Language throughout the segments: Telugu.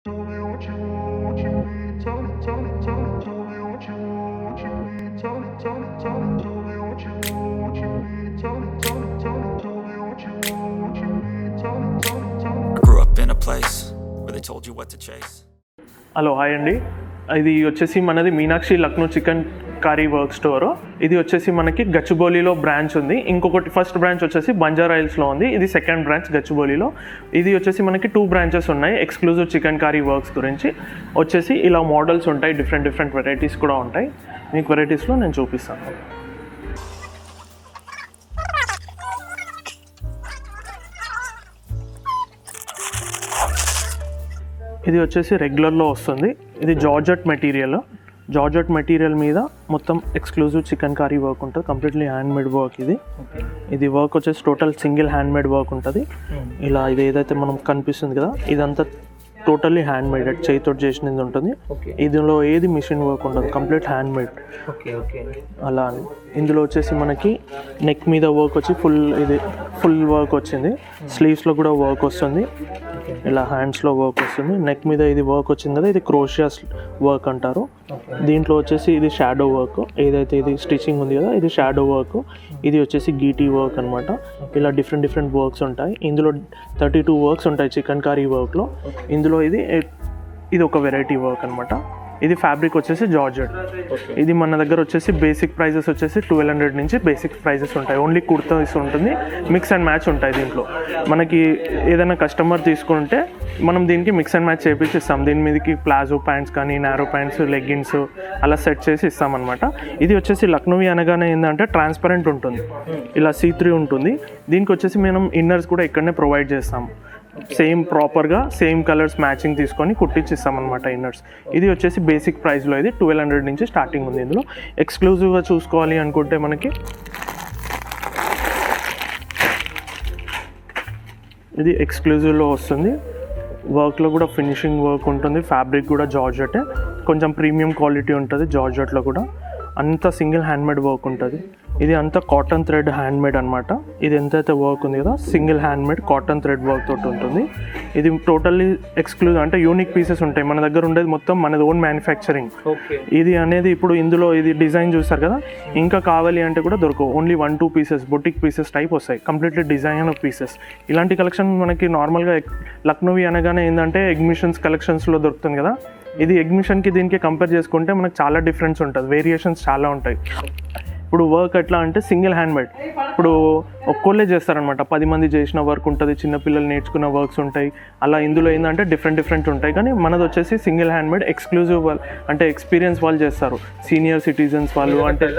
Tell me what you want, what you need. Tell me. Tell me what you want, what you need. Tell me. Tell me what you want, what you need. Tell me. Tell me what you want, what you need. Tell me. I grew up in a place where they told you what to chase. Hello hi అండి, ఇది వచ్చేసి మనది Meenakshi Lucknow chicken curry work store. ఇది వచ్చేసి మనకి గచ్చిబౌలిలో బ్రాంచ్ ఉంది. ఇంకొకటి ఫస్ట్ బ్రాంచ్ వచ్చేసి బంజారా హిల్స్లో ఉంది. ఇది సెకండ్ బ్రాంచ్ గచ్చిబౌలిలో. ఇది వచ్చేసి మనకి 2 బ్రాంచెస్ ఉన్నాయి. ఎక్స్క్లూజివ్ చికెన్ కర్రీ వర్క్స్ గురించి వచ్చేసి ఇలా మోడల్స్ ఉంటాయి, డిఫరెంట్ వెరైటీస్ కూడా ఉంటాయి. మీకు వెరైటీస్లో నేను చూపిస్తాను. ఇది వచ్చేసి రెగ్యులర్లో వస్తుంది. ఇది జార్జెట్ మెటీరియల్ మీద మొత్తం ఎక్స్క్లూజివ్ చికెన్ కర్రీ వర్క్ ఉంటుంది. Completely handmade work. ఇది వర్క్ వచ్చేసి టోటల్ సింగిల్ హ్యాండ్మేడ్ వర్క్ ఉంటుంది. ఇలా ఇది ఏదైతే మనం కనిపిస్తుంది కదా, ఇదంతా టోటల్లీ హ్యాండ్మేడ్, చేతితో చేసినది ఉంటుంది. ఇందులో ఏది మిషన్ వర్క్ ఉండదు, కంప్లీట్ హ్యాండ్మేడ్. అలా అని ఇందులో వచ్చేసి మనకి నెక్ మీద వర్క్ వచ్చి ఫుల్ వర్క్ వచ్చింది. స్లీవ్స్లో కూడా వర్క్ వస్తుంది. ఇలా హ్యాండ్స్లో వర్క్ వస్తుంది. నెక్ మీద ఇది వర్క్ వచ్చింది కదా, ఇది క్రోషియా వర్క్ అంటారు. దీంట్లో వచ్చేసి ఇది షాడో వర్క్, ఏదైతే ఇది స్టిచ్చింగ్ ఉంది కదా, ఇది షాడో వర్క్. ఇది వచ్చేసి గీటీ వర్క్ అనమాట. ఇలా డిఫరెంట్ వర్క్స్ ఉంటాయి. ఇందులో 32 వర్క్స్ ఉంటాయి చికెన్ కర్రీ వర్క్లో. ఇందులో ఇది ఒక వెరైటీ వర్క్ అనమాట. ఇది ఫ్యాబ్రిక్ వచ్చేసి జార్జెట్. ఇది మన దగ్గర వచ్చేసి బేసిక్ ప్రైజెస్ వచ్చేసి 1200 నుంచి బేసిక్ ప్రైజెస్ ఉంటాయి. ఓన్లీ కుర్తాస్ ఉంటుంది, మిక్స్ అండ్ మ్యాచ్ ఉంటాయి. దీంట్లో మనకి ఏదైనా కస్టమర్ తీసుకుంటే మనం దీనికి మిక్స్ అండ్ మ్యాచ్ చేపించి ఇస్తాం. దీని మీదకి ప్లాజో ప్యాంట్స్ కానీ, నారో ప్యాంట్స్, లెగ్గిన్స్ అలా సెట్ చేసి ఇస్తామన్నమాట. ఇది వచ్చేసి లక్నోవి అనగానే ఏంటంటే ట్రాన్స్పరెంట్ ఉంటుంది, ఇలా సీ3 ఉంటుంది. దీనికి వచ్చేసి మనం ఇన్నర్స్ కూడా ఇక్కడనే ప్రొవైడ్ చేస్తాము. సేమ్ ప్రాపర్గా సేమ్ కలర్స్ మ్యాచింగ్ తీసుకొని కుట్టించిస్తామన్నమాట ఇన్నర్స్. ఇది వచ్చేసి బేసిక్ ప్రైస్లో ఇది 1200 నుంచి స్టార్టింగ్ ఉంది. ఇందులో ఎక్స్క్లూజివ్గా చూసుకోవాలి అనుకుంటే మనకి ఇది ఎక్స్క్లూజివ్లో వస్తుంది. వర్క్లో కూడా ఫినిషింగ్ వర్క్ ఉంటుంది. ఫ్యాబ్రిక్ కూడా జార్జెటే, కొంచెం ప్రీమియం క్వాలిటీ ఉంటుంది. జార్జెట్లో కూడా అంతా సింగిల్ హ్యాండ్మేడ్ వర్క్ ఉంటుంది. ఇది అంతా కాటన్ థ్రెడ్ హ్యాండ్మేడ్ అనమాట. ఇది ఎంతైతే వర్క్ ఉంది కదా, single handmade cotton thread work తోటి ఉంటుంది. ఇది టోటల్లీ ఎక్స్క్లూజివ్, అంటే యూనిక్ పీసెస్ ఉంటాయి. మన దగ్గర ఉండేది మొత్తం మనది ఓన్ మ్యానుఫ్యాక్చరింగ్. ఇది అనేది ఇప్పుడు ఇందులో ఇది డిజైన్ చూస్తారు కదా, ఇంకా కావాలి అంటే కూడా దొరకవు. Only 1-2 pieces boutique pieces type వస్తాయి, కంప్లీట్లీ డిజైన్ పీసెస్. ఇలాంటి కలెక్షన్ మనకి నార్మల్గా లక్నోవి అనగానే ఏంటంటే ఎగ్జిబిషన్స్ కలెక్షన్స్లో దొరుకుతుంది కదా. ఇది ఎగ్జిబిషన్కి దీనికి కంపేర్ చేసుకుంటే మనకు చాలా డిఫరెన్స్ ఉంటుంది, వేరియేషన్స్ చాలా ఉంటాయి. ఇప్పుడు వర్క్ ఎట్లా అంటే సింగిల్ హ్యాండ్మేడ్, ఇప్పుడు ఒక్కోళ్ళే చేస్తారనమాట. 10 మంది చేసిన వర్క్ ఉంటుంది, చిన్నపిల్లలు నేర్చుకున్న వర్క్స్ ఉంటాయి. అలా ఇందులో ఏంటంటే డిఫరెంట్ ఉంటాయి. కానీ మనది వచ్చేసి సింగిల్ హ్యాండ్మేడ్ ఎక్స్క్లూజివ్ వాళ్ళు, అంటే ఎక్స్పీరియన్స్ వాళ్ళు చేస్తారు, సీనియర్ సిటిజన్స్ వాళ్ళు. అంటే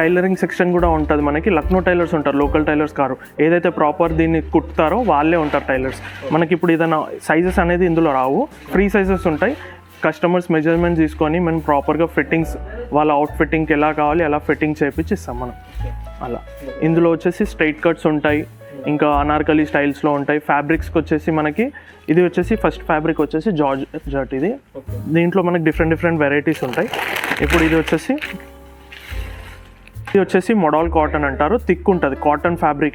టైలరింగ్ సెక్షన్ కూడా ఉంటుంది మనకి. లక్నో టైలర్స్ ఉంటారు, లోకల్ టైలర్స్ కారు. ఏదైతే ప్రాపర్ దీన్ని కుట్టుతారో వాళ్ళే ఉంటారు టైలర్స్. మనకి ఇప్పుడు ఏదైనా సైజెస్ అనేది ఇందులో రావు, ఫ్రీ సైజెస్ ఉంటాయి. కస్టమర్స్ మెజర్మెంట్ తీసుకొని మనం ప్రాపర్గా ఫిట్టింగ్స్, వాళ్ళ అవుట్ ఫిట్టింగ్కి ఎలా కావాలి అలా ఫిట్టింగ్ చేయించి ఇస్తాం మనం. అలా ఇందులో వచ్చేసి స్ట్రైట్ కట్స్ ఉంటాయి, ఇంకా అనార్కలి స్టైల్స్లో ఉంటాయి. ఫ్యాబ్రిక్స్కి వచ్చేసి మనకి ఇది వచ్చేసి ఫస్ట్ ఫ్యాబ్రిక్ వచ్చేసి జార్జెట్. ఇది దీంట్లో మనకి డిఫరెంట్ వెరైటీస్ ఉంటాయి. ఇప్పుడు ఇది వచ్చేసి మోడల్ కాటన్ అంటారు, థిక్ ఉంటుంది, కాటన్ ఫ్యాబ్రిక్.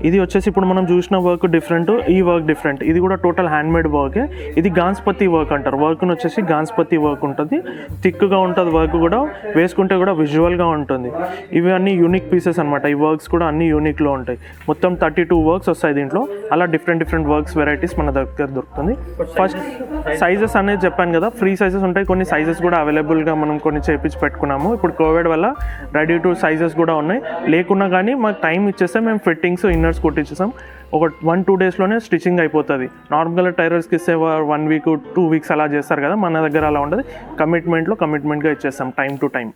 ఇది వచ్చేసి ఇప్పుడు మనం చూసిన వర్క్ డిఫరెంట్, ఈ వర్క్ డిఫరెంట్. ఇది కూడా టోటల్ హ్యాండ్మేడ్ వర్కే. ఇది గాన్స్పతి వర్క్ అంటారు. వర్క్ను వచ్చేసి గాన్స్పతి వర్క్ ఉంటుంది, థిక్గా ఉంటుంది. వర్క్ కూడా వేసుకుంటే కూడా విజువల్గా ఉంటుంది. ఇవి అన్ని యూనిక్ పీసెస్ అనమాట. ఈ వర్క్స్ కూడా అన్ని యూనిక్లో ఉంటాయి. మొత్తం 32 వర్క్స్ వస్తాయి దీంట్లో. అలా డిఫరెంట్ వర్క్స్ వెరైటీస్ మన దగ్గర దొరుకుతుంది. ఫస్ట్ సైజెస్ అనేది చెప్పాను కదా, ఫ్రీ సైజెస్ ఉంటాయి. కొన్ని సైజెస్ కూడా అవైలబుల్గా మనం కొన్ని చేపించి పెట్టుకున్నాము. ఇప్పుడు కోవిడ్ వల్ల రెడీ టు సైజెస్ కూడా ఉన్నాయి. లేకున్నా కానీ మాకు టైం ఇచ్చేస్తే మేము ఫిట్టింగ్స్, ఇన్నర్స్ కుట్టించేస్తాం. ఒక 1-2 డేస్లోనే స్టిచ్చింగ్ అయిపోతుంది. నార్మల్గా టైలర్స్కి ఇస్తే 1 వీక్ 2 వీక్స్ అలా చేస్తారు కదా, మన దగ్గర అలా ఉండదు. కమిట్మెంట్గా ఇచ్చేస్తాం, టైం టు టైం.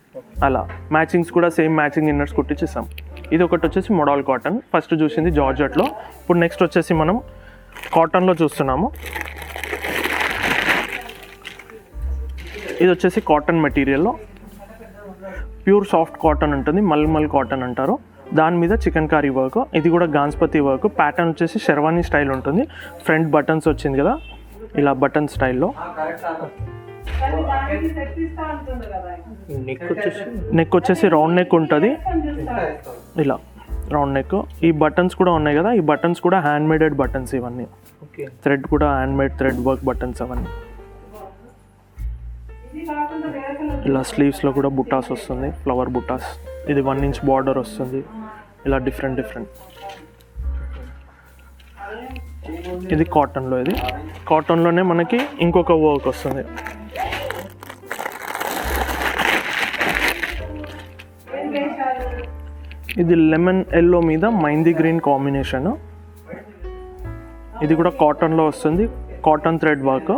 అలా మ్యాచింగ్స్ కూడా సేమ్ మ్యాచింగ్ ఇన్నర్స్ కుట్టించేస్తాం. ఇది ఒకటి వచ్చేసి మోడల్ కాటన్. ఫస్ట్ చూసింది జార్జెట్లో. ఇప్పుడు నెక్స్ట్ వచ్చేసి మనం కాటన్లో చూస్తున్నాము. ఇది వచ్చేసి కాటన్ మెటీరియల్లో ప్యూర్ సాఫ్ట్ కాటన్ ఉంటుంది, మల్మల్ కాటన్ అంటారు. దాని మీద చికెన్ కర్రీ వర్క్. ఇది కూడా గాన్స్పతి వర్క్. ప్యాటర్న్ వచ్చేసి షెర్వానీ స్టైల్ ఉంటుంది. ఫ్రంట్ బటన్స్ వచ్చింది కదా, ఇలా బటన్ స్టైల్లో. నెక్ వచ్చేసి రౌండ్ నెక్ ఉంటుంది, ఇలా రౌండ్ నెక్. ఈ బటన్స్ కూడా ఉన్నాయి కదా, ఈ బటన్స్ కూడా హ్యాండ్ మేడెడ్ బటన్స్ ఇవన్నీ. ఓకే. థ్రెడ్ కూడా hand made thread work buttons అవన్నీ. ఇలా స్లీవ్స్లో కూడా బుట్టాస్ వస్తుంది, ఫ్లవర్ బుట్టాస్. ఇది 1 ఇంచ్ బార్డర్ వస్తుంది. ఇలా డిఫరెంట్. ఇది కాటన్లో. ఇది కాటన్లోనే మనకి ఇంకొక వర్క్ వస్తుంది. ఇది లెమన్ ఎల్లో మీద మైందీ గ్రీన్ కాంబినేషన్. ఇది కూడా కాటన్లో వస్తుంది, కాటన్ థ్రెడ్ వర్క్,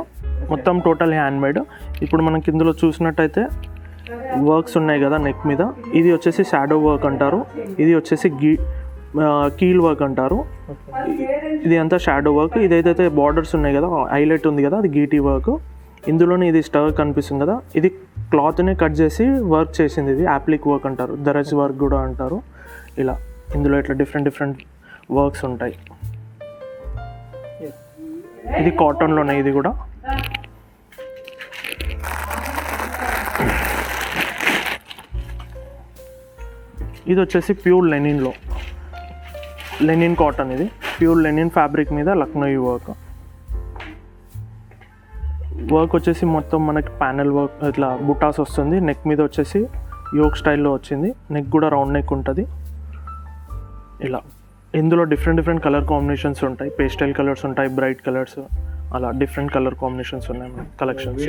మొత్తం టోటల్ హ్యాండ్ మేడ్. ఇప్పుడు మనకి ఇందులో చూసినట్టయితే వర్క్స్ ఉన్నాయి కదా నెక్ మీద. ఇది వచ్చేసి షాడో వర్క్ అంటారు, ఇది వచ్చేసి కీల్ వర్క్ అంటారు. ఇది అంతా షాడో వర్క్. ఇదైతే బార్డర్స్ ఉన్నాయి కదా, హైలైట్ ఉంది కదా, అది గీటీ వర్క్. ఇందులోనే ఇది స్టర్ కనిపిస్తుంది కదా, ఇది క్లాత్నే కట్ చేసి వర్క్ చేసింది. ఇది యాప్లిక్ వర్క్ అంటారు, దరజ్ వర్క్ కూడా అంటారు. ఇలా ఇందులో ఇట్లా డిఫరెంట్ వర్క్స్ ఉంటాయి. ఇది కాటన్లోనే. ఇది కూడా ఇది వచ్చేసి ప్యూర్ లెనిన్లో, లెనిన్ కాటన్. ఇది ప్యూర్ లెనిన్ ఫ్యాబ్రిక్ మీద లక్నోయి వర్క్ వచ్చేసి మొత్తం మనకి ప్యానెల్ వర్క్, ఇట్లా బుటాస్ వస్తుంది. నెక్ మీద వచ్చేసి యోక్ స్టైల్లో వచ్చింది. నెక్ కూడా రౌండ్ నెక్ ఉంటుంది. ఇలా ఇందులో డిఫరెంట్ కలర్ కాంబినేషన్స్ ఉంటాయి. పేస్టల్ కలర్స్ ఉంటాయి, బ్రైట్ కలర్స్, అలా డిఫరెంట్ కలర్ కాంబినేషన్స్ ఉన్నాయి మన కలెక్షన్స్.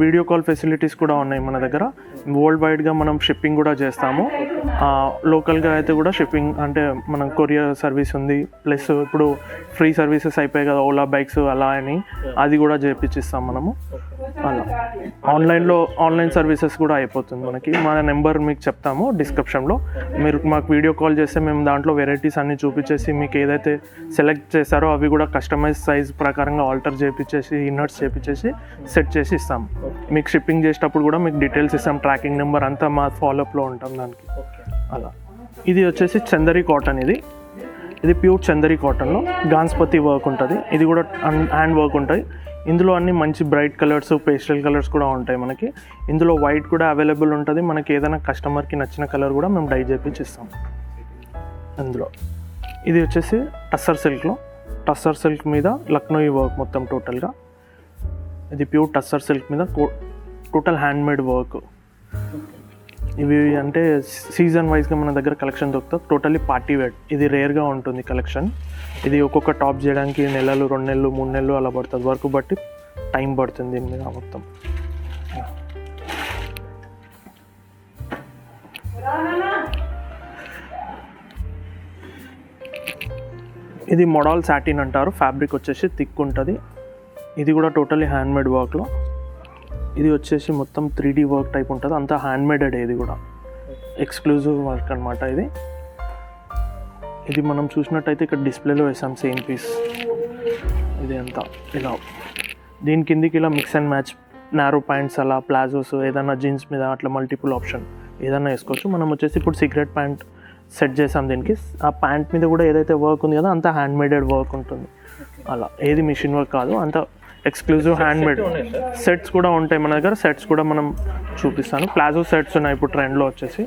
వీడియో కాల్ ఫెసిలిటీస్ కూడా ఉన్నాయి మన దగ్గర. వరల్డ్ వైడ్గా మనం షిప్పింగ్ కూడా చేస్తాము. లోకల్గా అయితే కూడా షిప్పింగ్ అంటే మనం కొరియర్ సర్వీస్ ఉంది. ప్లస్ ఇప్పుడు ఫ్రీ సర్వీసెస్ అయిపోయాయి కదా, ఓలా బైక్స్ అలా అని, అది కూడా చేపించిస్తాం మనము. అలా ఆన్లైన్ సర్వీసెస్ కూడా అయిపోతుంది మనకి. మన నెంబర్ మీకు చెప్తాము డిస్క్రిప్షన్లో. మీరు మాకు వీడియో కాల్ చేస్తే మేము దాంట్లో వెరైటీస్ అన్నీ చూపించేసి మీకు ఏదైతే సెలెక్ట్ చేస్తారో అవి కూడా కస్టమైజ్ సైజ్ ప్రకారంగా ఆల్టర్ చేపించేసి, ఇన్నర్స్ చేపించేసి సెట్ చేసి ఇస్తాం. మీకు షిప్పింగ్ చేసేటప్పుడు కూడా మీకు డీటెయిల్స్ ఇస్తాం, ట్రాకింగ్ నెంబర్ అంతా మా ఫాలోఅప్లో ఉంటాం దానికి. అలా ఇది వచ్చేసి చందరి కాటన్. ఇది ప్యూర్ చందరి కాటన్లో గాన్స్పతి వర్క్ ఉంటుంది. ఇది కూడా హ్యాండ్ వర్క్ ఉంటుంది. ఇందులో అన్ని మంచి బ్రైట్ కలర్స్, పేస్టల్ కలర్స్ కూడా ఉంటాయి మనకి. ఇందులో వైట్ కూడా అవైలబుల్ ఉంటుంది. మనకి ఏదైనా కస్టమర్కి నచ్చిన కలర్ కూడా మేము డై చేపించి ఇస్తాం అందులో. ఇది వచ్చేసి టస్సర్ సిల్క్ మీద లక్నోయి వర్క్ మొత్తం టోటల్గా. ఇది ప్యూర్ టస్సర్ సిల్క్ మీద టోటల్ హ్యాండ్ మేడ్ వర్క్. ఇవి అంటే సీజన్ వైజ్గా మన దగ్గర కలెక్షన్ దొరుకుతుంది. Totally party wear. ఇది రేర్గా ఉంటుంది కలెక్షన్. ఇది ఒక్కొక్క టాప్ చేయడానికి 1 నెలలు, 2 నెలలు, 3 నెలలు అలా పడుతుంది. వర్క్ బట్టి టైం పడుతుంది దీని మీద మొత్తం. ఇది మోడల్ సాటిన్ అంటారు. ఫ్యాబ్రిక్ వచ్చేసి థిక్ ఉంటుంది. ఇది కూడా టోటల్లీ హ్యాండ్ మేడ్ వర్క్లో. ఇది వచ్చేసి మొత్తం 3D వర్క్ టైప్ ఉంటుంది, అంతా హ్యాండ్ మేడెడ్. ఇది కూడా ఎక్స్క్లూజివ్ వర్క్ అనమాట. ఇది మనం చూసినట్టయితే ఇక్కడ డిస్ప్లేలో వేసాం సేమ్ పీస్. ఇది అంతా ఇలా దీని కిందికి ఇలా mix and match narrow pants, అలా ప్లాజోస్, ఏదైనా జీన్స్ మీద అట్లా మల్టిపుల్ ఆప్షన్ ఏదైనా వేసుకోవచ్చు. మనం వచ్చేసి ఇప్పుడు సీక్రెట్ ప్యాంట్ సెట్ చేసాం దీనికి. ఆ ప్యాంట్ మీద కూడా ఏదైతే వర్క్ ఉంది కదా అంతా హ్యాండ్ మేడెడ్ వర్క్ ఉంటుంది. అలా ఏది మిషన్ వర్క్ కాదు, అంతా ఎక్స్క్లూజివ్ హ్యాండ్ మేడ్. సెట్స్ కూడా ఉంటాయి మన దగ్గర. సెట్స్ కూడా మనం చూపిస్తాను. ప్లాజో సెట్స్ ఉన్నాయి ఇప్పుడు ట్రెండ్లో వచ్చేసి.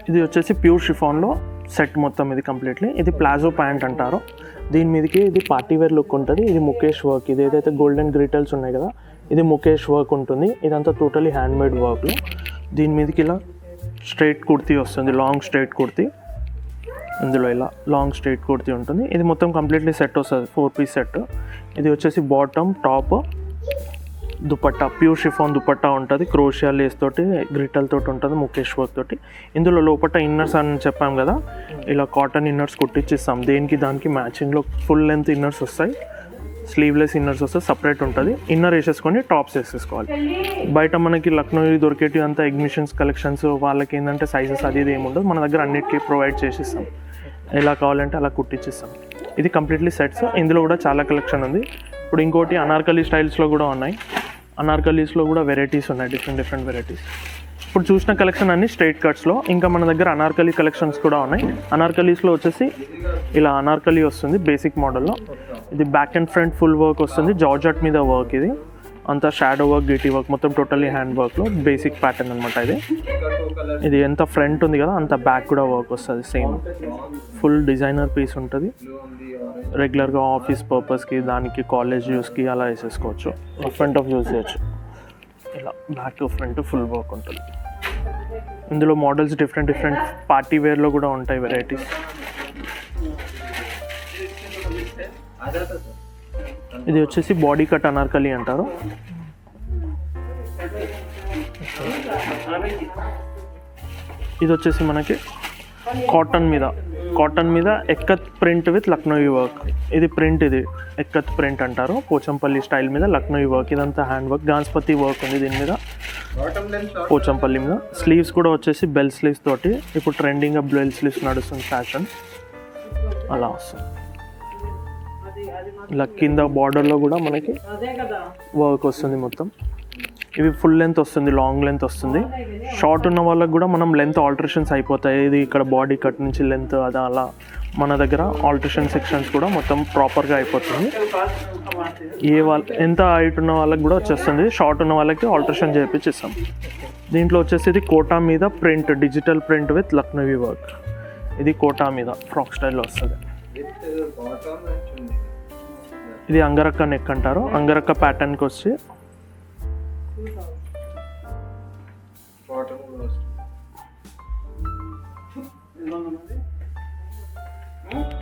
ఇది వచ్చేసి ప్యూర్ షిఫాన్లో సెట్ మొత్తం. ఇది కంప్లీట్లీ ఇది ప్లాజో ప్యాంట్ అంటారు. దీని మీదకి ఇది పార్టీవేర్ లుక్ ఉంటుంది. ఇది ముఖేష్ వర్క్. ఇది ఏదైతే గోల్డెన్ గ్రిటల్స్ ఉన్నాయి కదా, ఇది ముఖేష్ వర్క్ ఉంటుంది. ఇదంతా టోటలీ హ్యాండ్ మేడ్ వర్క్లో. దీని మీదకి ఇలా స్ట్రైట్ కుర్తీ వస్తుంది, లాంగ్ స్ట్రైట్ కుర్తీ. ఇందులో ఇలా లాంగ్ స్ట్రైట్ కుర్తీ ఉంటుంది. ఇది మొత్తం కంప్లీట్లీ సెట్ వస్తుంది, 4 పీస్ సెట్. ఇది వచ్చేసి bottom, top, dupatta, pure chiffon dupatta ఉంటుంది. క్రోషియా లేస్ తోటి, గ్రిటల్ తోటి ఉంటుంది, ముఖేష్ వర్క్ తోటి. ఇందులో లోపల ఇన్నర్స్ అని చెప్పాం కదా, ఇలా కాటన్ ఇన్నర్స్ కుట్టించిస్తాం. దానికి మ్యాచింగ్లో ఫుల్ లెంత్ ఇన్నర్స్ వస్తాయి, స్లీవ్లెస్ ఇన్నర్స్ వస్తాయి, సపరేట్ ఉంటుంది. ఇన్నర్ వేసేసుకొని టాప్స్ వేసేసుకోవాలి. బయట మనకి లక్నోయి దొరికేటి అంతా ఎగ్జిబిషన్స్ కలెక్షన్స్ వాళ్ళకి ఏంటంటే సైజెస్ అది ఇది ఏముండదు. మన దగ్గర అన్నిటికీ ప్రొవైడ్ చేసిస్తాం. ఎలా కావాలంటే అలా కుట్టించిస్తాం. ఇది కంప్లీట్లీ సెట్స్. ఇందులో కూడా చాలా కలెక్షన్ ఉంది. ఇప్పుడు ఇంకోటి అనార్కలి స్టైల్స్లో కూడా ఉన్నాయి. అనార్కలీస్లో కూడా వెరైటీస్ ఉన్నాయి, డిఫరెంట్ వెరైటీస్. ఇప్పుడు చూసిన కలెక్షన్ అన్ని స్ట్రైట్ కట్స్లో. ఇంకా మన దగ్గర అనార్కలి కలెక్షన్స్ కూడా ఉన్నాయి. అనార్కలీస్లో వచ్చేసి ఇలా అనార్కలి వస్తుంది బేసిక్ మోడల్లో. ఇది back and front full work వస్తుంది, జార్జెట్ మీద వర్క్. ఇది అంతా షాడో వర్క్, గిటీ వర్క్, మొత్తం టోటల్లీ హ్యాండ్ వర్క్లో బేసిక్ ప్యాటర్న్ అనమాట. ఇది ఎంత ఫ్రంట్ ఉంది కదా అంత బ్యాక్ కూడా వర్క్ వస్తుంది. సేమ్ ఫుల్ డిజైనర్ పీస్ ఉంటుంది. రెగ్యులర్గా ఆఫీస్ పర్పస్కి, దానికి కాలేజ్ యూస్కి అలా వేసేసుకోవచ్చు. ఫ్రంట్ ఆఫ్ యూస్ చేయొచ్చు. ఇలా బ్యాక్ ఫ్రంట్ ఫుల్ వర్క్ ఉంటుంది. ఇందులో మోడల్స్ డిఫరెంట్ పార్టీ వేర్లో కూడా ఉంటాయి వెరైటీస్. ఇది వచ్చేసి బాడీ కట్ అనార్కలి అంటారు. ఇది వచ్చేసి మనకి కాటన్ మీద ikat print with Lucknowi work. ఇది ప్రింట్, ఇది ఎక్కత్ ప్రింట్ అంటారు. పోచంపల్లి స్టైల్ మీద లక్నోయి వర్క్. ఇదంతా హ్యాండ్ వర్క్, గాన్స్పతి వర్క్ ఉంది దీని మీద, పోచంపల్లి మీద. స్లీవ్స్ కూడా వచ్చేసి బెల్ స్లీవ్స్ తోటి. ఇప్పుడు ట్రెండింగ్గా బెల్ స్లీవ్స్ నడుస్తుంది ఫ్యాషన్, అలా వస్తుంది. ఇలా కింద బార్డర్లో కూడా మనకి వర్క్ వస్తుంది మొత్తం. ఇవి ఫుల్ లెంత్ వస్తుంది, లాంగ్ లెంత్ వస్తుంది. షార్ట్ ఉన్న వాళ్ళకి కూడా మనం లెంత్ ఆల్టరేషన్స్ అయిపోతాయి. ఇది ఇక్కడ బాడీ కట్ నుంచి లెంత్ అది అలా మన దగ్గర ఆల్టరేషన్ సెక్షన్స్ కూడా మొత్తం ప్రాపర్గా అయిపోతుంది. ఎంత హైట్ ఉన్న వాళ్ళకి కూడా వచ్చేస్తుంది. షార్ట్ ఉన్న వాళ్ళకి ఆల్టరేషన్ చేయించిస్తాం. దీంట్లో వచ్చేసి ఇది కోటా మీద print, digital print with Lucknowi work. ఇది కోటా మీద ఫ్రాక్ స్టైల్లో వస్తుంది. ఇది అంగరక్క నెక్ అంటారు. అంగరక్క ప్యాటర్న్కి వచ్చి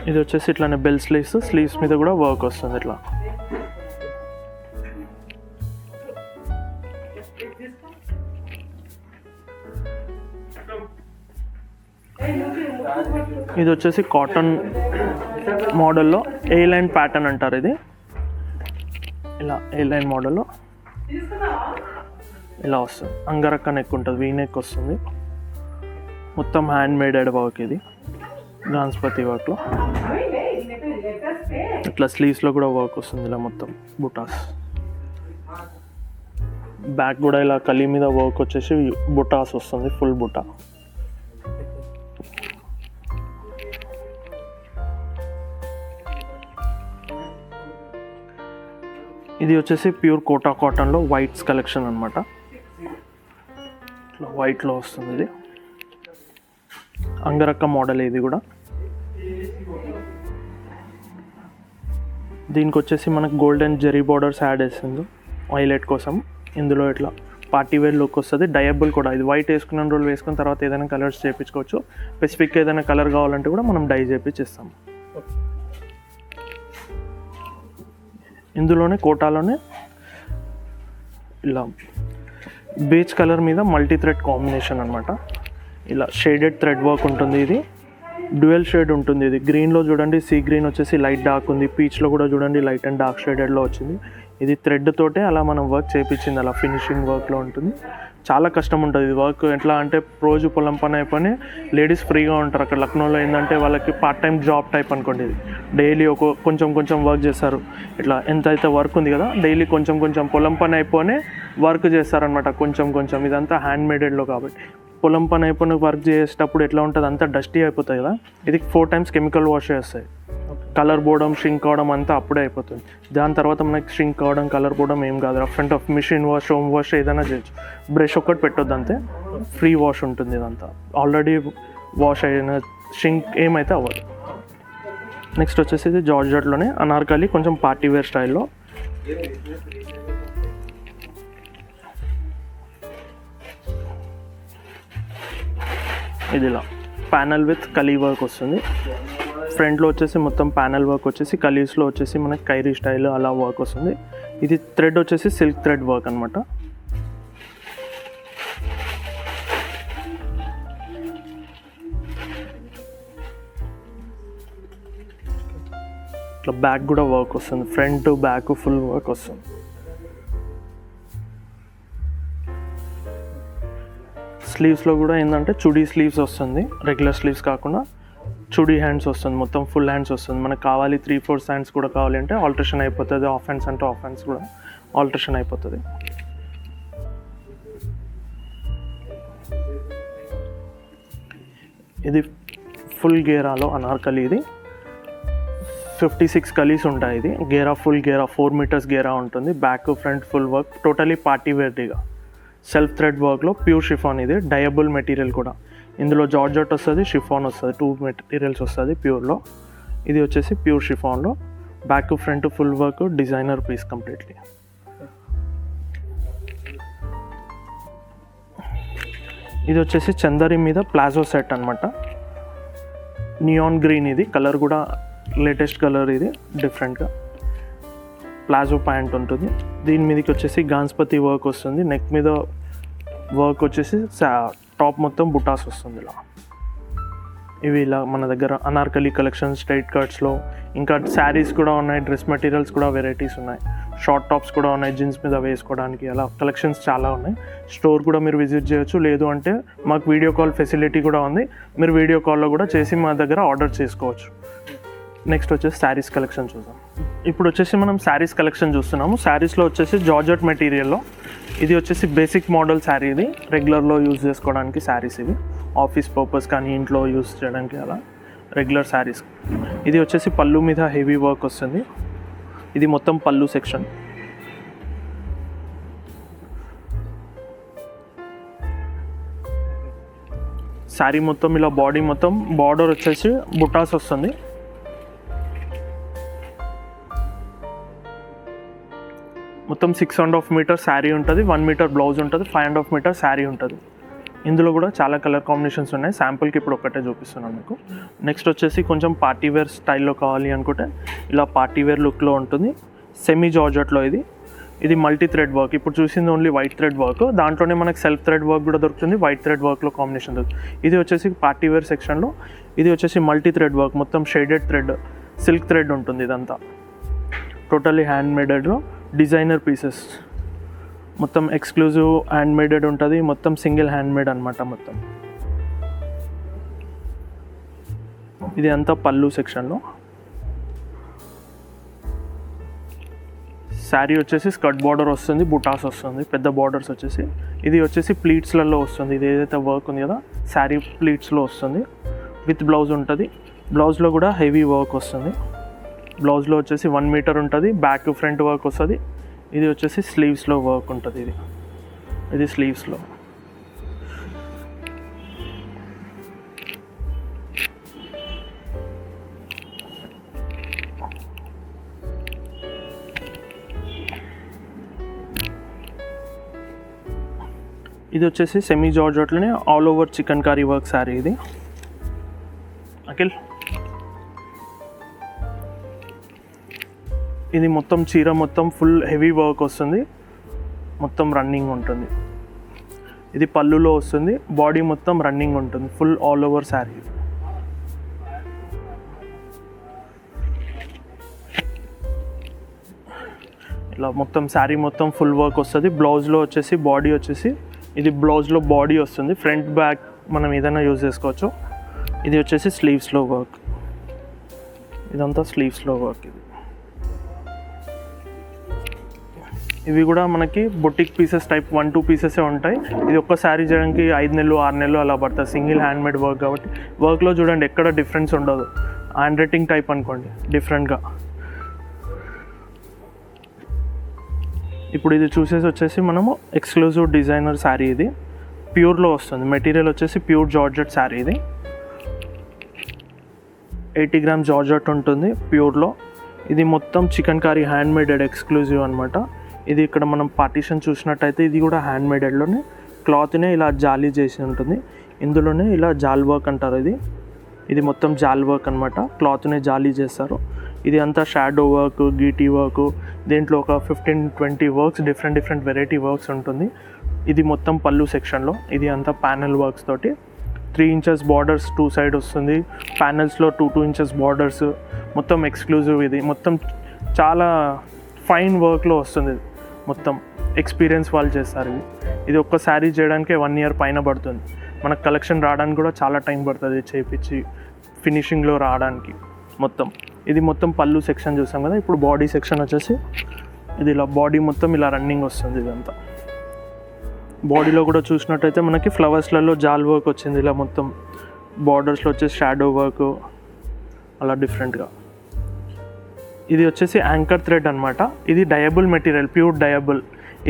ఇది వచ్చేసి ఇట్లానే బెల్ స్లీవ్స్ మీద కూడా వర్క్ వస్తుంది. ఇట్లా ఇది వచ్చేసి కాటన్ మోడల్లో ఏ లైన్ ప్యాటర్న్ అంటారు. ఇది ఇలా ఏ లైన్ మోడల్లో ఇలా వస్తుంది. అంగరక్క నెక్ ఉంటుంది, వీ నెక్ వస్తుంది. మొత్తం హ్యాండ్ మేడెడ్ వర్క్. ఇది గాన్స్పతి వర్క్లో ఇట్లా స్లీవ్స్లో కూడా వర్క్ వస్తుంది. ఇలా మొత్తం బుటాస్. బ్యాక్ కూడా ఇలా కలి మీద వర్క్ వచ్చేసి బుటాస్ వస్తుంది, ఫుల్ బుటా. ఇది వచ్చేసి ప్యూర్ కోటా కాటన్లో వైట్స్ కలెక్షన్ అనమాట. ఇట్లా వైట్లో వస్తుంది. ఇది అంగరక్క మోడల్. ఇది కూడా దీనికి వచ్చేసి మనకు గోల్డెన్ జెరీ బార్డర్స్ యాడ్ చేస్తుంది హైలైట్ కోసం. ఇందులో ఇట్లా పార్టీ వేర్ లుక్ వస్తుంది. డయబుల్ కూడా. ఇది వైట్ వేసుకున్న రోజులు వేసుకున్న తర్వాత ఏదైనా కలర్స్ చేయించుకోవచ్చు. స్పెసిఫిక్గా ఏదైనా కలర్ కావాలంటే కూడా మనం డై చేయించిస్తాము. ఇందులోనే కోటాలోనే ఇలా బేజ్ కలర్ మీద మల్టీ థ్రెడ్ కాంబినేషన్ అనమాట. ఇలా షేడెడ్ థ్రెడ్ వర్క్ ఉంటుంది. ఇది డ్యూయల్ షేడ్ ఉంటుంది. ఇది గ్రీన్లో చూడండి, సీ గ్రీన్ వచ్చేసి లైట్ డార్క్ ఉంది. పీచ్లో కూడా చూడండి లైట్ అండ్ డార్క్ షేడెడ్లో వచ్చింది. ఇది థ్రెడ్ తోటే అలా మనం వర్క్ చేయించింది. అలా ఫినిషింగ్ వర్క్లో ఉంటుంది. చాలా కష్టం ఉంటుంది ఇది వర్క్. ఎట్లా అంటే రోజు పొలం పని అయిపోయి లేడీస్ ఫ్రీగా ఉంటారు. అక్కడ లక్నోలో ఏంటంటే వాళ్ళకి పార్ట్ టైం జాబ్ టైప్ అనుకోండి. ఇది డైలీ కొంచెం వర్క్ చేస్తారు. ఇట్లా ఎంత అయితే వర్క్ ఉంది కదా, డైలీ కొంచెం పొలం పని అయిపోయి వర్క్ చేస్తారనమాట. కొంచెం ఇదంతా హ్యాండ్ మేడెడ్లో కాబట్టి పొలం పని అయిపోయిన వర్క్ చేసేటప్పుడు ఎట్లా ఉంటుంది, అంతా డస్టీ అయిపోతుంది కదా. ఇది 4 times కెమికల్ వాష్ చేస్తాయి. కలర్ పోవడం, షింక్ అవడం అంతా అప్పుడే అయిపోతుంది. దాని తర్వాత మనకి షింక్ అవడం, కలర్ పోవడం ఏం కాదు. Rough and tough machine wash, home wash ఏదైనా చేయొచ్చు. బ్రష్ ఒక్కటి పెట్టొద్దు అంతే, ఫ్రీ వాష్ ఉంటుంది. ఇదంతా ఆల్రెడీ వాష్ అయిన షింక్ ఏమైతే అవ్వదు. నెక్స్ట్ వచ్చేసి ఇది జార్జెట్లోనే అనార్కలి, కొంచెం పార్టీ వేర్ స్టైల్లో. ఇది ఇలా ప్యానల్ విత్ కలీ వర్క్ వస్తుంది. ఫ్రంట్లో వచ్చేసి మొత్తం ప్యానల్ వర్క్ వచ్చేసి, కలీస్లో వచ్చేసి మనకి కైరీ స్టైల్ అలా వర్క్ వస్తుంది. ఇది థ్రెడ్ వచ్చేసి సిల్క్ థ్రెడ్ వర్క్ అనమాట. ఇట్లా బ్యాక్ కూడా వర్క్ వస్తుంది. ఫ్రంట్ బ్యాక్ ఫుల్ వర్క్ వస్తుంది. స్లీవ్స్లో కూడా ఏంటంటే చుడీ స్లీవ్స్ వస్తుంది. రెగ్యులర్ స్లీవ్స్ కాకుండా చుడీ హ్యాండ్స్ వస్తుంది. మొత్తం ఫుల్ హ్యాండ్స్ వస్తుంది. మనకు కావాలి 3/4 హ్యాండ్స్ కూడా కావాలి అంటే ఆల్టరేషన్ అయిపోతుంది. హాఫ్ హ్యాండ్స్ అంటే హాఫ్ హ్యాండ్స్ కూడా ఆల్టరేషన్ అయిపోతుంది. ఇది ఫుల్ గేరాలో అనార్కలి. ఇది 56 కలీస్ ఉంటాయి. ఇది గేరా, ఫుల్ గేరా, 4 meters గేరా ఉంటుంది. Back front full work, totally party వేర్గా సెల్ఫ్ థ్రెడ్ వర్క్లో ప్యూర్ షిఫాన్. ఇది డయబుల్ మెటీరియల్ కూడా. ఇందులో జార్జెట్ వస్తుంది, షిఫాన్ వస్తుంది, 2 మెటీరియల్స్ వస్తుంది ప్యూర్లో. ఇది వచ్చేసి ప్యూర్ షిఫాన్లో back front full work designer piece completely. ఇది వచ్చేసి చందరి మీద ప్లాజో సెట్ అనమాట. నియాన్ గ్రీన్, ఇది కలర్ కూడా లేటెస్ట్ కలర్, ఇది డిఫరెంట్గా ప్లాజో ప్యాంట్ ఉంటుంది. దీని మీదకి వచ్చేసి గాన్స్పతి వర్క్ వస్తుంది. నెక్ మీద వర్క్ వచ్చేసి టాప్ మొత్తం బుటాస్ వస్తుంది ఇలా. ఇవి ఇలా మన దగ్గర అనార్కలి కలెక్షన్, స్ట్రైట్ కట్స్లో, ఇంకా శారీస్ కూడా ఉన్నాయి, డ్రెస్ మెటీరియల్స్ కూడా వెరైటీస్ ఉన్నాయి, షార్ట్ టాప్స్ కూడా ఉన్నాయి జీన్స్ మీద వేసుకోవడానికి. అలా కలెక్షన్స్ చాలా ఉన్నాయి. స్టోర్ కూడా మీరు విజిట్ చేయొచ్చు, లేదు అంటే మాకు వీడియో కాల్ ఫెసిలిటీ కూడా ఉంది. మీరు వీడియో కాల్లో కూడా చేసి మా దగ్గర ఆర్డర్ చేసుకోవచ్చు. నెక్స్ట్ వచ్చేసి శారీస్ కలెక్షన్ చూద్దాం. ఇప్పుడు వచ్చేసి మనం శారీస్ కలెక్షన్ చూస్తున్నాము. శారీస్లో వచ్చేసి జార్జెట్ మెటీరియల్లో ఇది వచ్చేసి బేసిక్ మోడల్ శారీ. ఇది రెగ్యులర్లో యూజ్ చేసుకోవడానికి శారీస్, ఇవి ఆఫీస్ పర్పస్ కానీ ఇంట్లో యూజ్ చేయడానికి అలా రెగ్యులర్ శారీస్. ఇది వచ్చేసి పళ్ళు మీద హెవీ వర్క్ వస్తుంది. ఇది మొత్తం పళ్ళు సెక్షన్. శారీ మొత్తం ఇలా బాడీ మొత్తం బార్డర్ వచ్చేసి బుటాస్ వస్తుంది. మొత్తం 6.5 మీటర్ శారీ ఉంటుంది, 1 మీటర్ బ్లౌజ్ ఉంటుంది, 5.5 మీటర్ శారీ ఉంటుంది. ఇందులో కూడా చాలా కలర్ కాంబినేషన్స్ ఉన్నాయి. శాంపుల్కి ఇప్పుడు ఒక్కటే చూపిస్తున్నాను మీకు. నెక్స్ట్ వచ్చేసి కొంచెం పార్టీవేర్ స్టైల్లో కావాలి అనుకుంటే ఇలా పార్టీవేర్ లుక్లో ఉంటుంది. సెమీ జార్జెట్లో ఇది మల్టీ థ్రెడ్ వర్క్. ఇప్పుడు చూసింది ఓన్లీ వైట్ థ్రెడ్ వర్క్, దాంట్లోనే మనకి సెల్ఫ్ థ్రెడ్ వర్క్ కూడా దొరుకుతుంది. వైట్ థ్రెడ్ వర్క్లో కాంబినేషన్ దొరుకుతుంది. ఇది వచ్చేసి పార్టీవేర్ సెక్షన్లో. ఇది వచ్చేసి మల్టీ థ్రెడ్ వర్క్, మొత్తం షేడెడ్ థ్రెడ్, సిల్క్ థ్రెడ్ ఉంటుంది. ఇదంతా టోటల్లీ హ్యాండ్ మేడెడ్లో డిజైనర్ పీసెస్, మొత్తం ఎక్స్క్లూజివ్ హ్యాండ్ మేడెడ్ ఉంటుంది. మొత్తం సింగిల్ హ్యాండ్ మేడ్ అనమాట మొత్తం. ఇది అంతా పళ్ళు సెక్షన్లో. శారీ వచ్చేసి స్కర్ట్ బార్డర్ వస్తుంది, బుటాస్ వస్తుంది, పెద్ద బార్డర్స్ వచ్చేసి. ఇది వచ్చేసి ప్లీట్స్లలో వస్తుంది. ఇది ఏదైతే వర్క్ ఉంది కదా శారీ ప్లీట్స్లో వస్తుంది. విత్ బ్లౌజ్ ఉంటుంది. బ్లౌజ్లో కూడా హెవీ వర్క్ వస్తుంది. బ్లౌజ్లో వచ్చేసి 1 మీటర్ ఉంటుంది, బ్యాక్ ఫ్రంట్ వర్క్ వస్తుంది. ఇది వచ్చేసి స్లీవ్స్లో వర్క్ ఉంటుంది. ఇది స్లీవ్స్లో. ఇది వచ్చేసి సెమీ జార్జెట్లోనే all over chikankari work sari. ఇది అఖిల్, ఇది మొత్తం చీర మొత్తం ఫుల్ హెవీ వర్క్ వస్తుంది, మొత్తం రన్నింగ్ ఉంటుంది. ఇది పళ్ళులో వస్తుంది, బాడీ మొత్తం రన్నింగ్ ఉంటుంది, ఫుల్ ఆల్ ఓవర్ శారీ. ఇలా మొత్తం శారీ మొత్తం ఫుల్ వర్క్ వస్తుంది. బ్లౌజ్లో వచ్చేసి బాడీ వచ్చేసి ఇది బ్లౌజ్లో బాడీ వస్తుంది, ఫ్రంట్ బ్యాక్ మనం ఏదైనా యూజ్ చేసుకోవచ్చు. ఇది వచ్చేసి స్లీవ్స్లో వర్క్, ఇదంతా స్లీవ్స్లో వర్క్. ఇవి కూడా మనకి బొటిక్ పీసెస్ టైప్ 1-2 పీసెసే ఉంటాయి. ఇది ఒక్క శారీ చేయడానికి 5 నెలలు 6 నెలలు అలా పడుతుంది. సింగిల్ హ్యాండ్ మేడ్ వర్క్ కాబట్టి వర్క్లో చూడండి ఎక్కడ డిఫరెన్స్ ఉండదు. హ్యాండ్ రైటింగ్ టైప్ అనుకోండి డిఫరెంట్గా. ఇప్పుడు ఇది చూసేసి వచ్చేసి మనము ఎక్స్క్లూజివ్ డిజైనర్ శారీ. ఇది ప్యూర్లో వస్తుంది. మెటీరియల్ వచ్చేసి ప్యూర్ జార్జెట్ శారీ. ఇది 80 గ్రామ్స్ జార్జెట్ ఉంటుంది ప్యూర్లో. ఇది మొత్తం చికెన్ కర్రీ హ్యాండ్ మేడెడ్ ఎక్స్క్లూజివ్ అనమాట. ఇది ఇక్కడ మనం పార్టీషన్ చూసినట్టయితే ఇది కూడా హ్యాండ్ మేడెడ్లోనే క్లాత్నే ఇలా జాలీ చేసి ఉంటుంది. ఇందులోనే ఇలా జాల్ వర్క్ అంటారు. ఇది మొత్తం జాల్ వర్క్ అనమాట, క్లాత్నే జాలీ చేస్తారు. ఇది అంతా షాడో వర్క్, గీటీ వర్క్, దీంట్లో ఒక 15-20 వర్క్స్, డిఫరెంట్ వెరైటీ వర్క్స్ ఉంటుంది. ఇది మొత్తం పళ్ళు సెక్షన్లో. ఇది అంతా ప్యానెల్ వర్క్స్ తోటి 3 ఇంచెస్ బార్డర్స్ 2 సైడ్ వస్తుంది. ప్యానెల్స్లో 2 ఇంచెస్ బార్డర్స్, మొత్తం ఎక్స్క్లూజివ్. ఇది మొత్తం చాలా ఫైన్ వర్క్లో వస్తుంది. మొత్తం ఎక్స్పీరియన్స్ వాళ్ళు చేస్తారు. ఇది ఒక్క శారీ చేయడానికి 1 ఇయర్ పైన పడుతుంది. మనకు కలెక్షన్ రావడానికి కూడా చాలా టైం పడుతుంది, చేయించి ఫినిషింగ్లో రావడానికి మొత్తం. ఇది మొత్తం పళ్ళు సెక్షన్ చూసాం కదా. ఇప్పుడు బాడీ సెక్షన్ వచ్చేసి ఇది ఇలా బాడీ మొత్తం ఇలా రన్నింగ్ వస్తుంది. ఇదంతా బాడీలో కూడా చూసినట్టయితే మనకి ఫ్లవర్స్లలో జాల్ వర్క్ వచ్చింది. ఇలా మొత్తం బార్డర్స్లో వచ్చేసి షాడో వర్క్ అలా డిఫరెంట్గా. ఇది వచ్చేసి యాంకర్ థ్రెడ్ అనమాట. ఇది డయబుల్ మెటీరియల్, ప్యూర్ డయబుల్.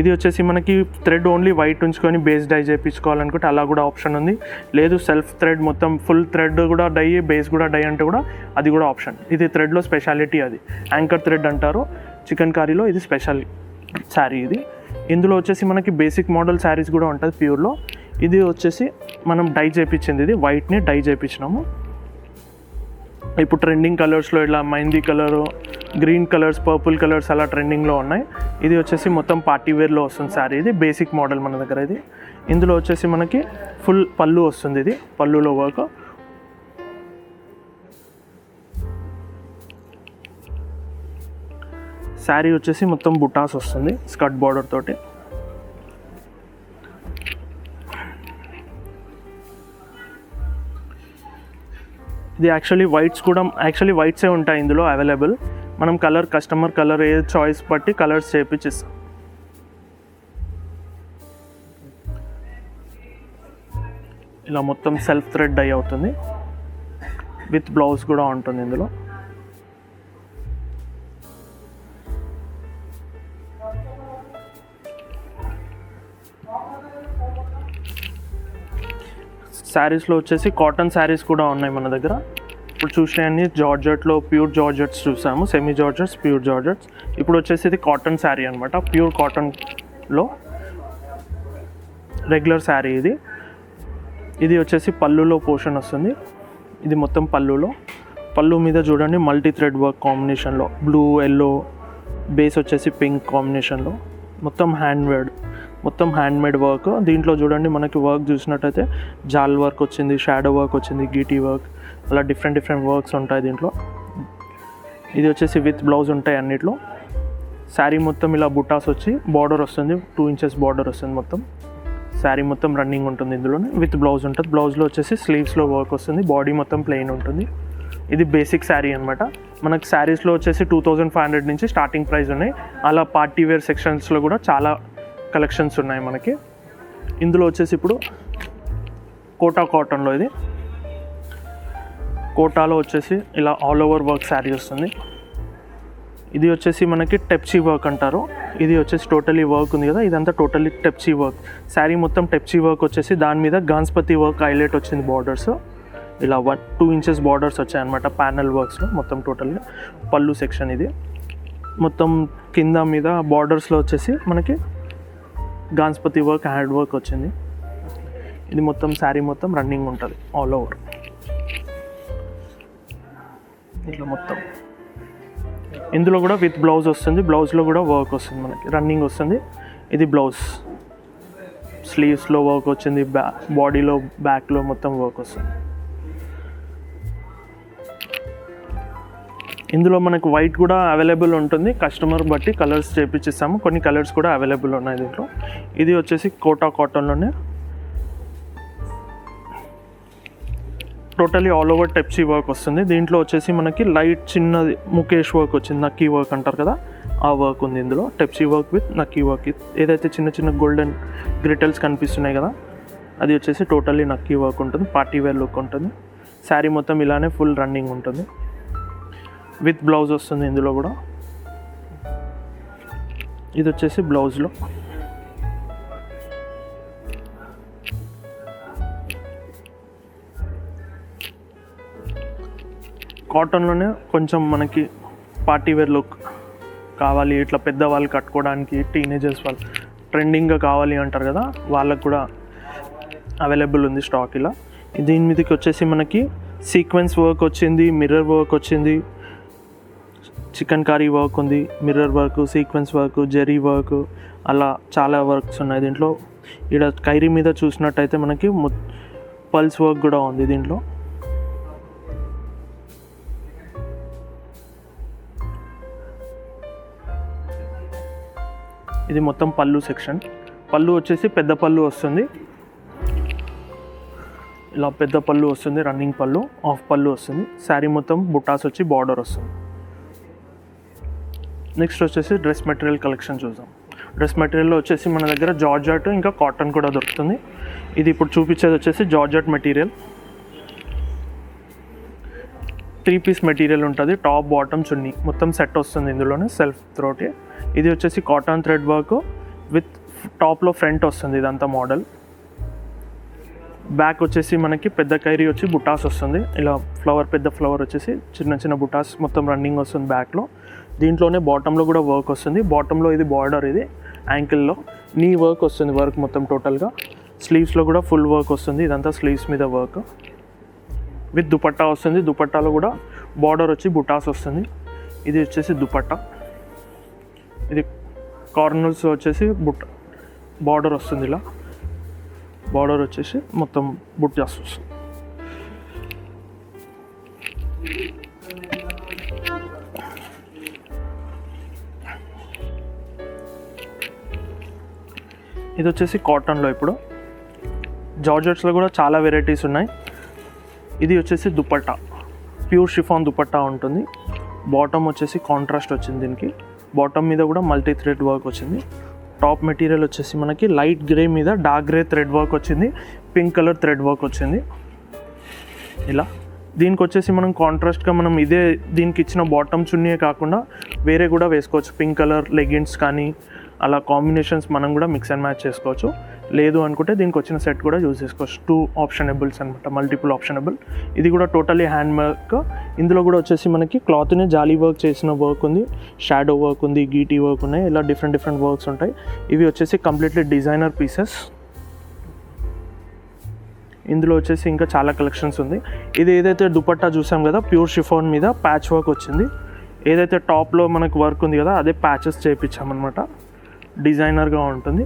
ఇది వచ్చేసి మనకి థ్రెడ్ ఓన్లీ వైట్ ఉంచుకొని బేస్ డై చేయించుకోవాలనుకుంటే అలా కూడా ఆప్షన్ ఉంది. లేదు సెల్ఫ్ థ్రెడ్ మొత్తం ఫుల్ థ్రెడ్ కూడా డై బేస్ కూడా డై అంటే కూడా అది కూడా ఆప్షన్. ఇది థ్రెడ్లో స్పెషాలిటీ, అది యాంకర్ థ్రెడ్ అంటారు చికెన్ కర్రీలో. ఇది స్పెషల్ శారీ ఇది. ఇందులో వచ్చేసి మనకి బేసిక్ మోడల్ శారీస్ కూడా ఉంటుంది ప్యూర్లో. ఇది వచ్చేసి మనం డై చేయించింది, ఇది వైట్ని డై చేయించినాము. ఇప్పుడు ట్రెండింగ్ కలర్స్లో ఇలా mehndi colour, green colours, purple colours అలా ట్రెండింగ్లో ఉన్నాయి. ఇది వచ్చేసి మొత్తం పార్టీ వేర్లో వస్తుంది శారీ. ఇది బేసిక్ మోడల్ మన దగ్గర. ఇది ఇందులో వచ్చేసి మనకి ఫుల్ పళ్ళు వస్తుంది. ఇది పళ్ళులో వర్క్. శారీ వచ్చేసి మొత్తం బుటాస్ వస్తుంది స్కర్ట్ బార్డర్ తోటి. ఇది యాక్చువల్లీ వైట్సే ఉంటాయి ఇందులో అవైలబుల్. మనం కస్టమర్ కలర్ ఏ చాయిస్ బట్టి కలర్స్ చేయించిస్తాం. ఇలా మొత్తం సెల్ఫ్ థ్రెడ్ డై అవుతుంది. విత్ బ్లౌజ్ కూడా ఉంటుంది ఇందులో. శారీస్లో వచ్చేసి కాటన్ శారీస్ కూడా ఉన్నాయి మన దగ్గర. ఇప్పుడు చూసినవన్నీ జార్జెట్లో ప్యూర్ జార్జెట్స్ చూసాము, సెమీ జార్జెట్స్, ప్యూర్ జార్జెట్స్. ఇప్పుడు వచ్చేసి ఇది కాటన్ శారీ అనమాట. ప్యూర్ కాటన్లో రెగ్యులర్ శారీ ఇది. ఇది వచ్చేసి పళ్ళులో పోర్షన్ వస్తుంది. ఇది మొత్తం పళ్ళు మీద చూడండి మల్టీ థ్రెడ్ వర్క్ కాంబినేషన్లో, బ్లూ ఎల్లో బేస్ వచ్చేసి పింక్ కాంబినేషన్లో, మొత్తం హ్యాండ్ మేడ్ వర్క్. దీంట్లో చూడండి మనకి వర్క్ చూసినట్టయితే జాల్ వర్క్ వచ్చింది, షాడో వర్క్ వచ్చింది, గీటీ వర్క్, అలా డిఫరెంట్ వర్క్స్ ఉంటాయి దీంట్లో. ఇది వచ్చేసి విత్ బ్లౌజ్ ఉంటాయి అన్నిట్లో. శారీ మొత్తం ఇలా బుటాస్ వచ్చి బార్డర్ వస్తుంది, 2 ఇంచెస్ బార్డర్ వస్తుంది మొత్తం. శారీ మొత్తం రన్నింగ్ ఉంటుంది ఇందులోనే. విత్ బ్లౌజ్ ఉంటుంది. బ్లౌజ్లో వచ్చేసి స్లీవ్స్లో వర్క్ వస్తుంది, బాడీ మొత్తం ప్లెయిన్ ఉంటుంది. ఇది బేసిక్ శారీ అనమాట. మనకి శారీస్లో వచ్చేసి 2500 నుంచి స్టార్టింగ్ ప్రైస్ ఉన్నాయి. అలా పార్టీ వేర్ సెక్షన్స్లో కూడా చాలా కలెక్షన్స్ ఉన్నాయి మనకి. ఇందులో వచ్చేసి ఇప్పుడు కోటా కాటన్లో, ఇది కోటాలో వచ్చేసి ఇలా ఆల్ ఓవర్ వర్క్ శారీ వస్తుంది. ఇది వచ్చేసి మనకి టెప్సీ వర్క్ అంటారు. ఇది వచ్చేసి టోటలీ వర్క్ ఉంది కదా, ఇదంతా టోటలీ టెప్సీ వర్క్. శారీ మొత్తం టెప్సీ వర్క్ వచ్చేసి దాని మీద గాన్స్పతి వర్క్ హైలైట్ వచ్చింది. బార్డర్స్ ఇలా 2 ఇంచెస్ బార్డర్స్ వచ్చాయన్నమాట ప్యానల్ వర్క్స్లో మొత్తం టోటల్గా. పళ్ళు సెక్షన్ ఇది మొత్తం కింద మీద బార్డర్స్లో వచ్చేసి మనకి గాన్స్పతి వర్క్, హ్యాండ్ వర్క్ వచ్చింది. ఇది మొత్తం శారీ మొత్తం రన్నింగ్ ఉంటుంది ఆల్ ఓవర్. ఇట్లా మొత్తం ఇందులో కూడా విత్ బ్లౌజ్ వస్తుంది. బ్లౌజ్లో కూడా వర్క్ వస్తుంది మనకి, రన్నింగ్ వస్తుంది. ఇది బ్లౌజ్, స్లీవ్స్లో వర్క్ వచ్చింది, బాడీలో బ్యాక్లో మొత్తం వర్క్ వస్తుంది. ఇందులో మనకు వైట్ కూడా అవైలబుల్ ఉంటుంది, కస్టమర్ బట్టి కలర్స్ చేపించిస్తాము. కొన్ని కలర్స్ కూడా అవైలబుల్ ఉన్నాయి దీంట్లో. ఇది వచ్చేసి కోటా కాటన్లోనే టోటలీ ఆల్ ఓవర్ టెప్సీ వర్క్ వస్తుంది. దీంట్లో వచ్చేసి మనకి లైట్ చిన్నది ముఖేష్ వర్క్ వచ్చింది, నక్కీ వర్క్ అంటారు కదా, ఆ వర్క్ ఉంది ఇందులో. టెప్సీ వర్క్ విత్ నక్కీ వర్క్. ఏదైతే చిన్న గోల్డెన్ గ్రిటల్స్ కనిపిస్తున్నాయి కదా, అది వచ్చేసి టోటలీ నక్కీ వర్క్ ఉంటుంది, పార్టీ వేర్ లుక్ ఉంటుంది. శారీ మొత్తం ఇలానే ఫుల్ రన్నింగ్ ఉంటుంది. విత్ బ్లౌజ్ వస్తుంది ఇందులో కూడా. ఇది వచ్చేసి బ్లౌజ్లో కాటన్లోనే కొంచెం మనకి పార్టీ వేర్ లుక్ కావాలి, ఇట్లా పెద్దవాళ్ళు కట్టుకోవడానికి, టీనేజర్స్ వాళ్ళు ట్రెండింగ్గా కావాలి అంటారు కదా, వాళ్ళకు కూడా అవైలబుల్ ఉంది స్టాక్. ఇలా దీని మీదకి వచ్చేసి మనకి సీక్వెన్స్ వర్క్ వచ్చింది, మిర్రర్ వర్క్ వచ్చింది, చికెన్ కర్రీ వర్క్ ఉంది, mirror work, sequence work, zari work, అలా చాలా వర్క్స్ ఉన్నాయి దీంట్లో. ఇక్కడ కైరీ మీద చూసినట్టయితే మనకి పల్స్ వర్క్ కూడా ఉంది దీంట్లో. ఇది మొత్తం పళ్ళు సెక్షన్. పళ్ళు వచ్చేసి పెద్ద పళ్ళు వస్తుంది, ఇలా పెద్ద పళ్ళు వస్తుంది, రన్నింగ్ పళ్ళు, హాఫ్ పళ్ళు వస్తుంది. శారీ మొత్తం బుటాస్ వచ్చి బార్డర్ వస్తుంది. నెక్స్ట్ వచ్చేసి డ్రెస్ మెటీరియల్ కలెక్షన్ చూద్దాం. డ్రెస్ మెటీరియల్లో వచ్చేసి మన దగ్గర జార్జెట్ ఇంకా కాటన్ కూడా దొరుకుతుంది. ఇది ఇప్పుడు చూపించేది వచ్చేసి జార్జెట్ మెటీరియల్. 3 పీస్ మెటీరియల్ ఉంటుంది, టాప్ బాటమ్ చున్నీ మొత్తం సెట్ వస్తుంది ఇందులోనే, సెల్ఫ్ త్రోట్. ఇది వచ్చేసి కాటన్ థ్రెడ్ వర్క్, విత్ టాప్లో ఫ్రంట్ వస్తుంది ఇదంతా మోడల్. బ్యాక్ వచ్చేసి మనకి పెద్ద కైరీ వచ్చి బుటాస్ వస్తుంది, ఇలా ఫ్లవర్ పెద్ద ఫ్లవర్ వచ్చేసి చిన్న చిన్న బుటాస్ మొత్తం రన్నింగ్ వస్తుంది బ్యాక్లో. దీంట్లోనే బాటంలో కూడా వర్క్ వస్తుంది. బాటంలో ఇది బార్డర్, ఇది యాంకిల్లో నీ వర్క్ వస్తుంది, వర్క్ మొత్తం టోటల్గా. స్లీవ్స్లో కూడా ఫుల్ వర్క్ వస్తుంది, ఇదంతా స్లీవ్స్ మీద వర్క్ విత్ దుపట్టా వస్తుంది. దుపట్టాలో కూడా బార్డర్ వచ్చి బుటాస్ వస్తుంది. ఇది వచ్చేసి దుపట్టా, ఇది కార్నర్స్ వచ్చేసి బార్డర్ వస్తుంది, ఇలా బార్డర్ వచ్చేసి మొత్తం బుట్టాస్ వస్తుంది. ఇది వచ్చేసి కాటన్లో. ఇప్పుడు జార్జెట్స్లో కూడా చాలా వెరైటీస్ ఉన్నాయి. ఇది వచ్చేసి దుపట్టా, ప్యూర్ షిఫాన్ దుపట్టా ఉంటుంది. బాటమ్ వచ్చేసి కాంట్రాస్ట్ వచ్చింది, దీనికి బాటమ్ మీద కూడా మల్టీ థ్రెడ్ వర్క్ వచ్చింది. టాప్ మెటీరియల్ వచ్చేసి మనకి లైట్ గ్రే మీద డార్క్ గ్రే థ్రెడ్ వర్క్ వచ్చింది, పింక్ కలర్ థ్రెడ్ వర్క్ వచ్చింది ఇలా. దీనికి వచ్చేసి మనం కాంట్రాస్ట్గా మనం ఇదే దీనికి ఇచ్చిన బాటమ్ చున్నీయే కాకుండా వేరే కూడా వేసుకోవచ్చు. పింక్ కలర్ లెగిన్స్ కానీ అలా కాంబినేషన్స్ మనం కూడా మిక్స్ అండ్ మ్యాచ్ చేసుకోవచ్చు. లేదు అనుకుంటే దీనికి వచ్చిన సెట్ కూడా యూజ్ చేసుకోవచ్చు. 2 ఆప్షనబుల్స్ అనమాట, మల్టిపుల్ ఆప్షనబుల్. ఇది కూడా టోటలీ హ్యాండ్ వర్క్. ఇందులో కూడా వచ్చేసి మనకి క్లాత్ని జాలీ వర్క్ చేసిన వర్క్ ఉంది, షాడో వర్క్ ఉంది, గీటీ వర్క్ ఉన్నాయి, ఇలా డిఫరెంట్ వర్క్స్ ఉంటాయి. ఇవి వచ్చేసి కంప్లీట్లీ డిజైనర్ పీసెస్. ఇందులో వచ్చేసి ఇంకా చాలా కలెక్షన్స్ ఉంది. ఇది ఏదైతే దుపట్టా చూసాం కదా, ప్యూర్ షిఫాన్ మీద ప్యాచ్ వర్క్ వచ్చింది. ఏదైతే టాప్లో మనకు వర్క్ ఉంది కదా, అదే ప్యాచెస్ చేయించామన్నమాట. డిజైనర్గా ఉంటుంది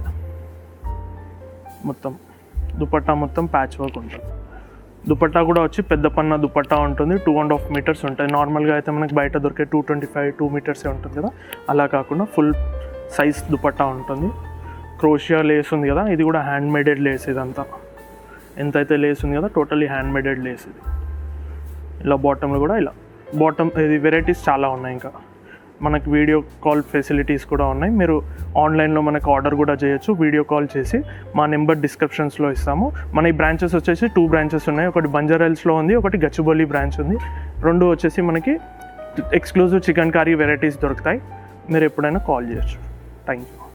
మొత్తం. దుపట్టా మొత్తం ప్యాచ్ వర్క్ ఉంటుంది. దుపట్టా కూడా వచ్చి పెద్ద పన్న దుపట్టా ఉంటుంది, 2.5 మీటర్స్ ఉంటాయి. నార్మల్గా అయితే మనకి బయట దొరికే 225 మీటర్సే ఉంటుంది కదా, అలా కాకుండా ఫుల్ సైజ్ దుపట్టా ఉంటుంది. క్రోషియా లేస్ ఉంది కదా, ఇది కూడా హ్యాండ్ మేడెడ్ లేస్. ఇదంతా ఎంతైతే లేస్ ఉంది కదా, టోటలీ హ్యాండ్ మేడెడ్ లేస్ ఇది. ఇలా బాటంలో కూడా ఇలా బాటమ్, ఇది వెరైటీస్ చాలా ఉన్నాయి. ఇంకా మనకు వీడియో కాల్ ఫెసిలిటీస్ కూడా ఉన్నాయి. మీరు ఆన్లైన్లో మనకు ఆర్డర్ కూడా చేయొచ్చు. వీడియో కాల్ చేసి మా నెంబర్ డిస్క్రిప్షన్స్లో ఇస్తాము. మన ఈ బ్రాంచెస్ వచ్చేసి 2 బ్రాంచెస్ ఉన్నాయి. ఒకటి బంజారాహిల్స్లో ఉంది, ఒకటి గచ్చిబౌలి బ్రాంచ్ ఉంది. 2 వచ్చేసి మనకి ఎక్స్క్లూజివ్ చికెన్ కర్రీ వెరైటీస్ దొరుకుతాయి. మీరు ఎప్పుడైనా కాల్ చేయొచ్చు. Thank you.